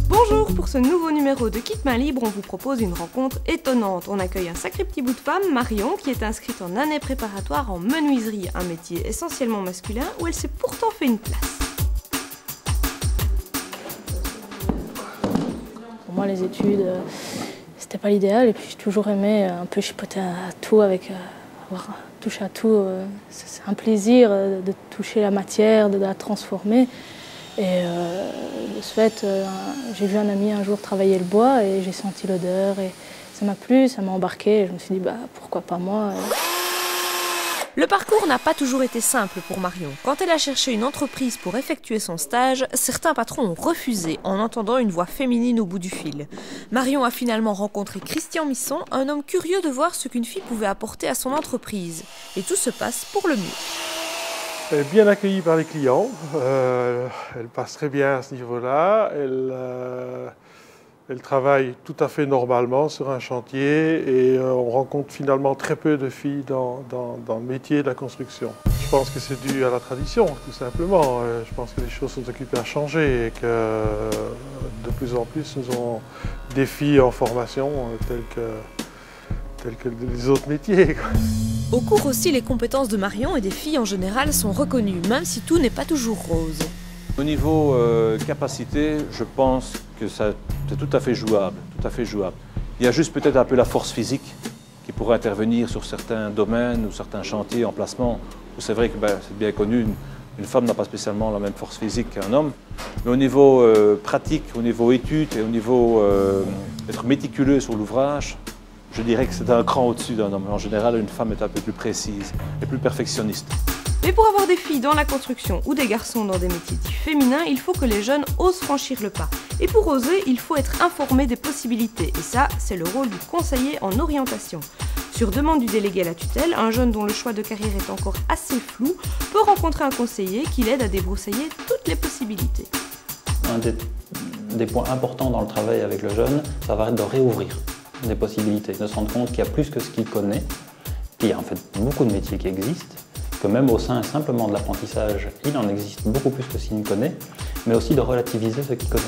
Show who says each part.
Speaker 1: Bonjour, pour ce nouveau numéro de Kit Main Libre, on vous propose une rencontre étonnante. On accueille un sacré petit bout de femme, Marion, qui est inscrite en année préparatoire en menuiserie, un métier essentiellement masculin où elle s'est pourtant fait une place.
Speaker 2: Pour moi, les études, c'était pas l'idéal, et puis j'ai toujours aimé un peu chipoter à tout, avoir touché à tout. C'est un plaisir de toucher la matière, de la transformer. Et de ce fait, j'ai vu un ami un jour travailler le bois et j'ai senti l'odeur et ça m'a plu, ça m'a embarqué et je me suis dit pourquoi pas moi.
Speaker 1: Le parcours n'a pas toujours été simple pour Marion. Quand elle a cherché une entreprise pour effectuer son stage, certains patrons ont refusé en entendant une voix féminine au bout du fil. Marion a finalement rencontré Christian Misson, un homme curieux de voir ce qu'une fille pouvait apporter à son entreprise. Et tout se passe pour le mieux.
Speaker 3: Elle est bien accueillie par les clients, elle passe très bien à ce niveau-là, elle travaille tout à fait normalement sur un chantier et on rencontre finalement très peu de filles dans le métier de la construction. Je pense que c'est dû à la tradition, tout simplement. Je pense que les choses sont occupées à changer et que de plus en plus nous avons des filles en formation telles que les autres métiers.
Speaker 1: Au cours aussi, les compétences de Marion et des filles en général sont reconnues, même si tout n'est pas toujours rose.
Speaker 4: Au niveau capacité, je pense que c'est tout à fait jouable, Il y a juste peut-être un peu la force physique qui pourrait intervenir sur certains domaines ou certains chantiers, emplacements, où c'est vrai que c'est bien connu, une femme n'a pas spécialement la même force physique qu'un homme. Mais au niveau pratique, au niveau études et au niveau être méticuleux sur l'ouvrage, je dirais que c'est un cran au-dessus d'un homme. En général, une femme est un peu plus précise et plus perfectionniste.
Speaker 1: Mais pour avoir des filles dans la construction ou des garçons dans des métiers dits féminins, il faut que les jeunes osent franchir le pas. Et pour oser, il faut être informé des possibilités. Et ça, c'est le rôle du conseiller en orientation. Sur demande du délégué à la tutelle, un jeune dont le choix de carrière est encore assez flou peut rencontrer un conseiller qui l'aide à débroussailler toutes les possibilités.
Speaker 5: Un des points importants dans le travail avec le jeune, ça va être de réouvrir des possibilités, de se rendre compte qu'il y a plus que ce qu'il connaît, qu'il y a en fait beaucoup de métiers qui existent, que même au sein simplement de l'apprentissage, il en existe beaucoup plus que ce qu'il connaît, mais aussi de relativiser ce qu'il connaît.